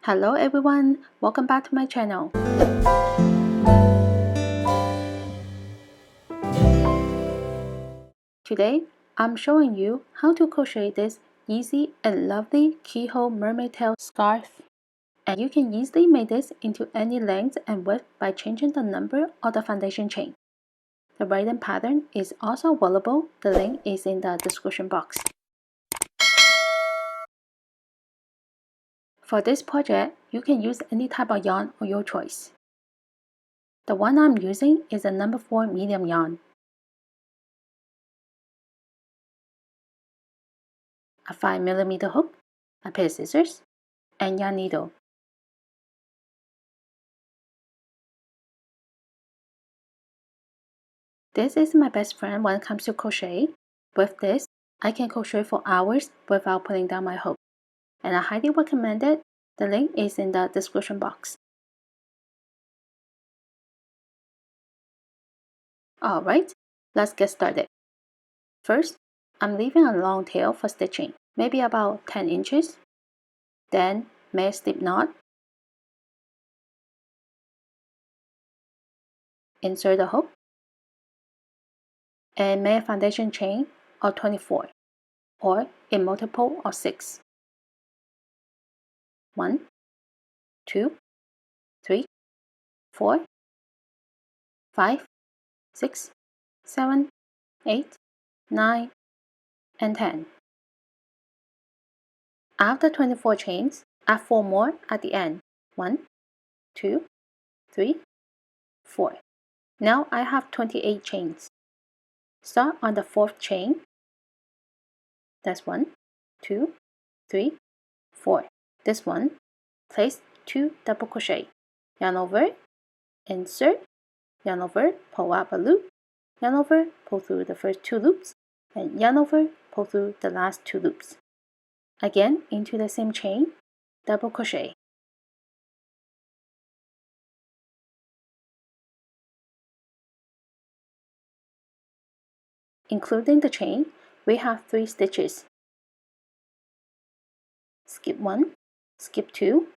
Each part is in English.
Hello everyone, welcome back to my channel. Today, I'm showing you how to crochet this easy and lovely keyhole mermaid tail scarf. And you can easily make this into any length and width by changing the number of the foundation chain. The writing pattern is also available, the link is in the description box. For this project, you can use any type of yarn of your choice. The one I'm using is a number 4 medium yarn. A 5mm hook, a pair of scissors, and yarn needle. This is my best friend when it comes to crochet. With this, I can crochet for hours without putting down my hook, and I highly recommend it. The link is in the description box. Alright, let's get started. First, I'm leaving a long tail for stitching, maybe about 10 inches. Then, make a slip knot. Insert the hook. And make a foundation chain of 24, or a multiple of 6. 1, 2, 3, 4, 5, 6, 7, 8, 9, and 10. After 24 chains, add 4 more at the end. 1, 2, 3, 4. Now I have 28 chains. Start on the 4th chain. That's 1, 2, 3, 4. This one, place 2 double crochet. Yarn over, insert, yarn over, pull up a loop, yarn over, pull through the first 2 loops, and yarn over, pull through the last 2 loops. Again, into the same chain, double crochet. Including the chain, we have 3 stitches. Skip 1, skip 2,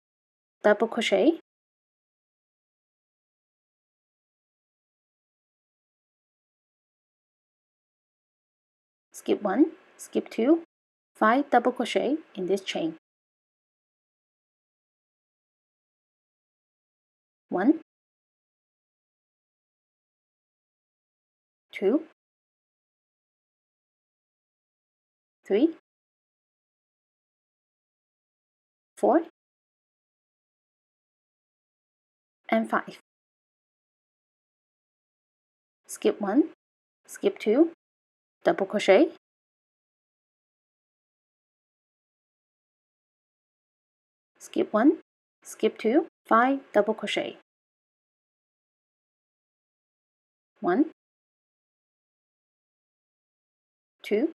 double crochet, skip 1, skip 2, 5 double crochet in this chain. 1, 2, 3, 4, and 5. Skip 1, skip 2, double crochet, skip 1, skip 2, 5 double crochet. 1, 2,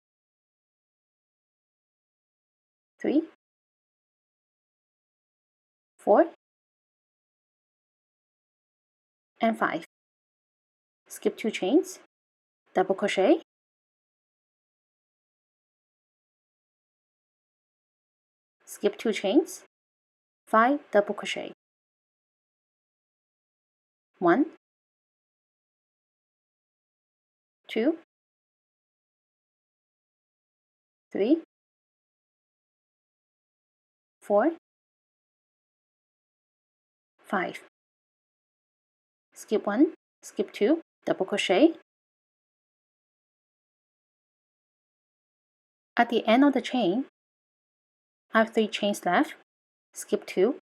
3, 4, and 5. Skip 2 chains, double crochet, skip 2 chains, 5 double crochet. 1, 2, 3, 4, 5. Skip 1, skip 2, double crochet. At the end of the chain, I have 3 chains left. Skip 2.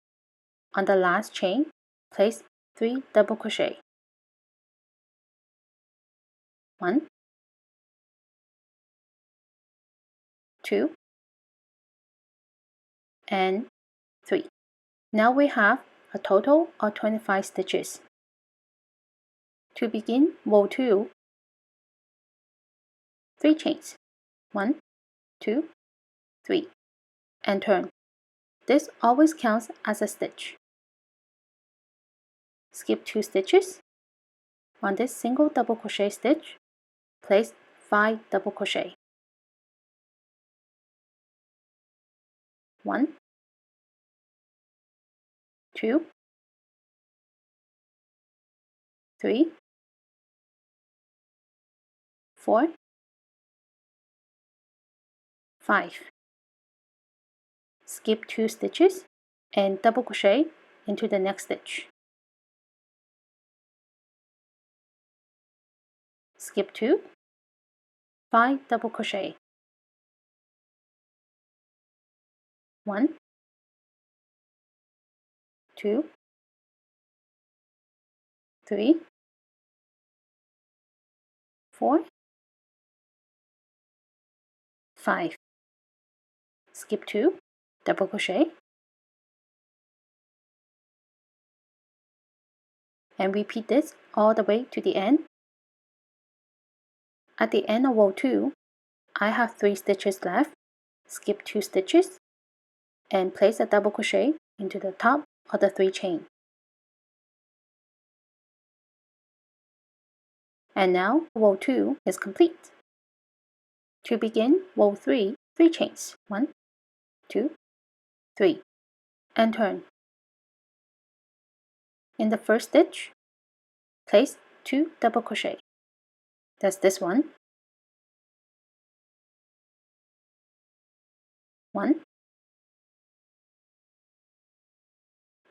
On the last chain, place 3 double crochet. 1, 2, and 3. Now we have a total of 25 stitches. To begin row 2, 3 chains. 1, 2, 3, and turn. This always counts as a stitch. Skip 2 stitches. On this single double crochet stitch, place 5 double crochet. 1, 2, 3, 4, 5. Skip 2 stitches and double crochet into the next stitch. Skip 2, 5 double crochet. 1, 2, 3, 4, 5. Skip 2, double crochet, and repeat this all the way to the end. At the end of row 2, I have 3 stitches left. Skip 2 stitches and place a double crochet into the top of the 3 chain. And now row 2 is complete. To begin row 3, 3 chains. 1, 2, 3, and turn. In the first stitch, place 2 double crochet. That's this one. 1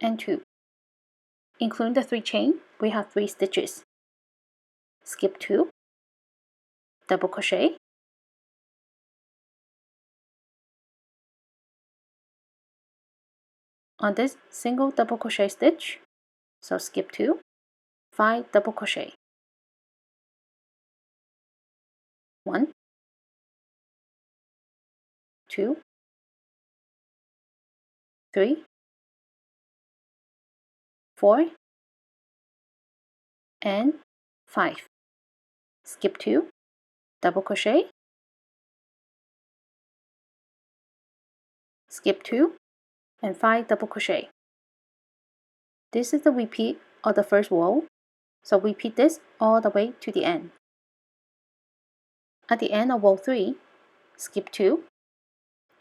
and 2. Including the 3 chain, we have 3 stitches. Skip 2, double crochet, on this single double crochet stitch, so skip 2, 5 double crochet, 1, 2, 3, 4, and 5. Skip 2, double crochet, skip 2, and 5 double crochet. This is the repeat of the first row, so repeat this all the way to the end. At the end of row 3, skip 2,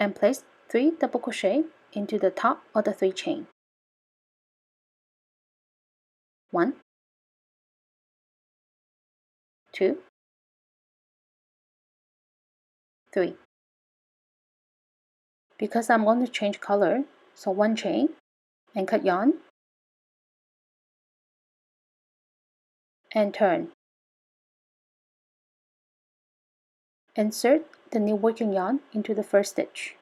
and place 3 double crochet into the top of the 3 chain. 1, 2, 3. Because I'm going to change color, so 1 chain and cut yarn and turn. Insert the new working yarn into the first stitch.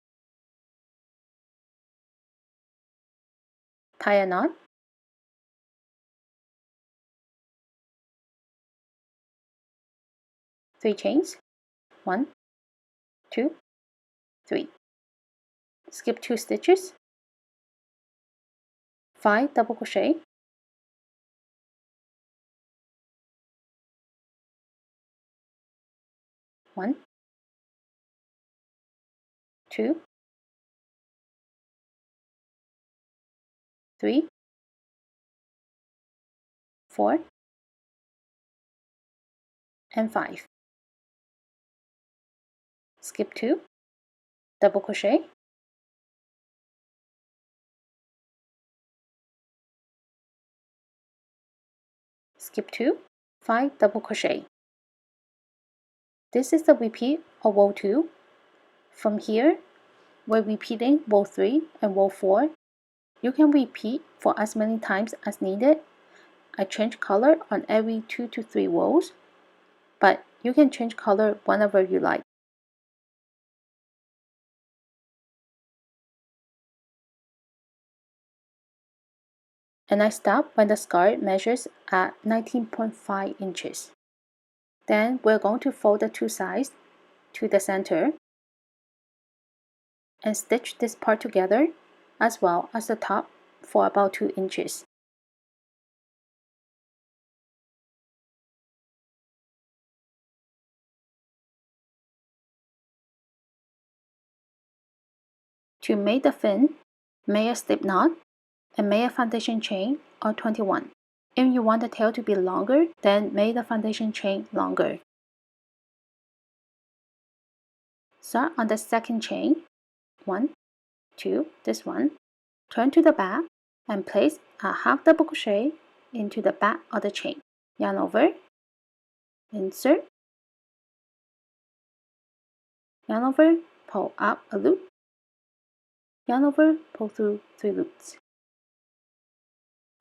Tie a knot. Three chains. 1, 2, 3. Skip 2 stitches. 5 double crochet. 1, 2, 3, 4, and 5. Skip 2, double crochet, skip 2, 5 double crochet. This is the repeat of row 2. From here, we're repeating row 3 and row 4. You can repeat for as many times as needed. I change color on every 2 to 3 rows, but you can change color whenever you like. And I stop when the scarf measures at 19.5 inches. Then we're going to fold the 2 sides to the center and stitch this part together as well as the top for about 2 inches. To make the fin, make a slip knot and make a foundation chain of 21. If you want the tail to be longer, then make the foundation chain longer. Start on the second chain, 1, 2, this one. Turn to the back and place a half double crochet into the back of the chain. Yarn over, insert, yarn over, pull up a loop, yarn over, pull through 3 loops.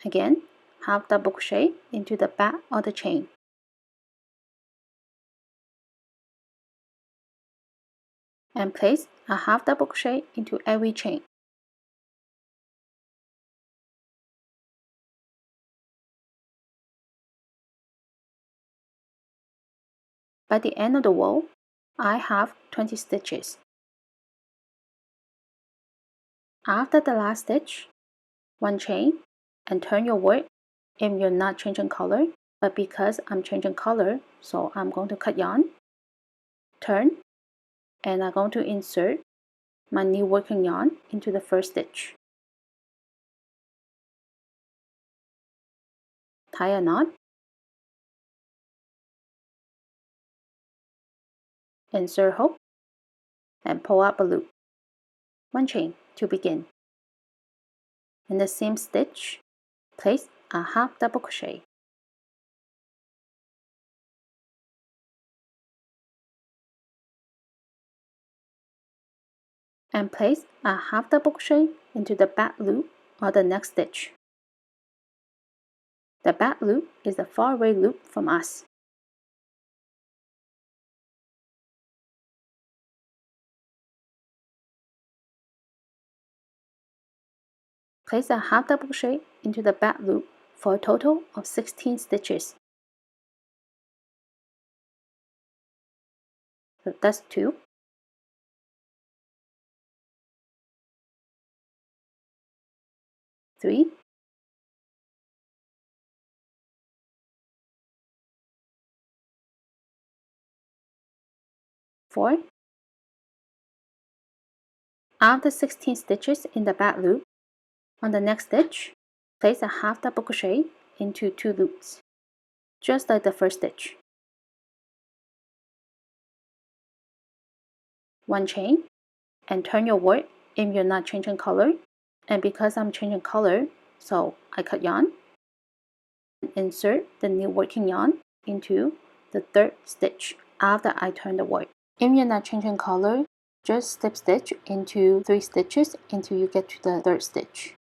Again, half double crochet into the back of the chain. And place a half double crochet into every chain. By the end of the row, I have 20 stitches. After the last stitch, 1 chain and turn your work if you're not changing color, but because I'm changing color, so I'm going to cut yarn, turn, and I'm going to insert my new working yarn into the first stitch. Tie a knot, insert hook, and pull up a loop. 1 chain to begin. In the same stitch, place a half double crochet. And place a half double crochet into the back loop of the next stitch. The back loop is the far away loop from us. Place a half double crochet into the back loop for a total of 16 stitches. So that's 2, 3, 4. After 16 stitches in the back loop, on the next stitch, place a half double crochet into 2 loops, just like the first stitch. 1 chain, and turn your work if you're not changing color. And because I'm changing color, so I cut yarn, and insert the new working yarn into the 3rd stitch after I turn the work. If you're not changing color, just slip stitch into 3 stitches until you get to the 3rd stitch.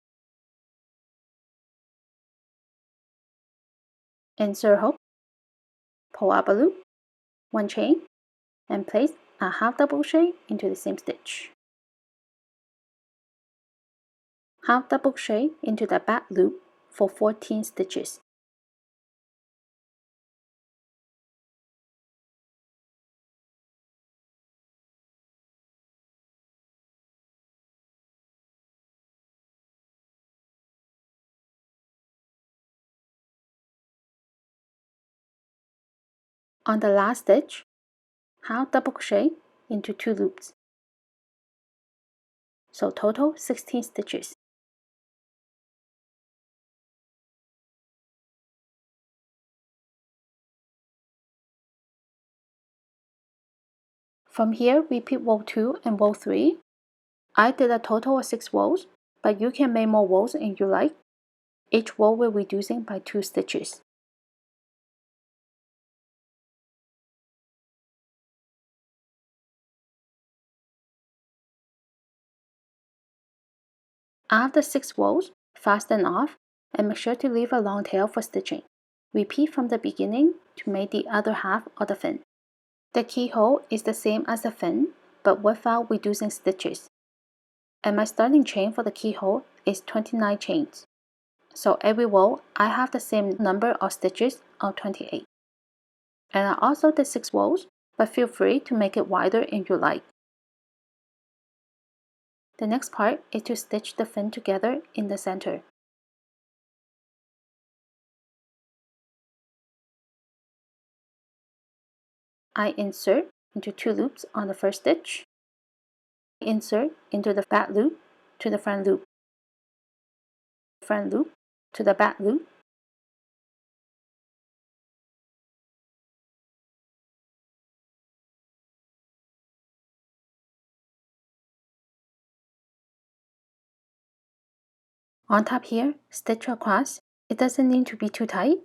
Insert hook, pull up a loop, 1 chain, and place a half double crochet into the same stitch. Half double crochet into the back loop for 14 stitches. On the last stitch, half double crochet into 2 loops. So total 16 stitches. From here, repeat row 2 and row 3. I did a total of 6 rows, but you can make more rows if you like. Each row will be reducing by 2 stitches. After 6 rows, fasten off and make sure to leave a long tail for stitching. Repeat from the beginning to make the other half of the fin. The keyhole is the same as the fin, but without reducing stitches. And my starting chain for the keyhole is 29 chains. So every row, I have the same number of stitches of 28. And I also did 6 rows, but feel free to make it wider if you like. The next part is to stitch the fin together in the center. I insert into 2 loops on the first stitch, insert into the back loop to the front loop, front loop to the back loop, On top here, stitch across. It doesn't need to be too tight.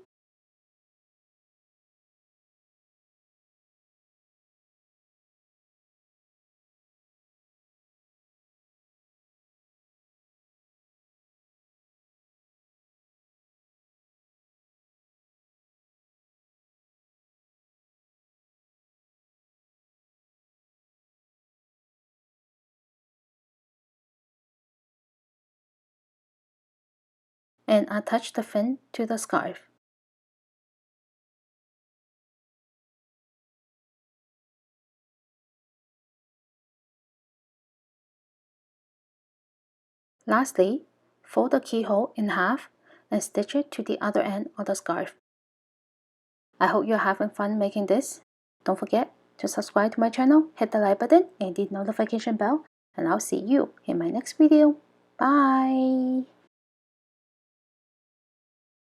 And attach the fin to the scarf. Lastly, fold the keyhole in half and stitch it to the other end of the scarf. I hope you're having fun making this. Don't forget to subscribe to my channel, hit the like button and the notification bell, and I'll see you in my next video. Bye!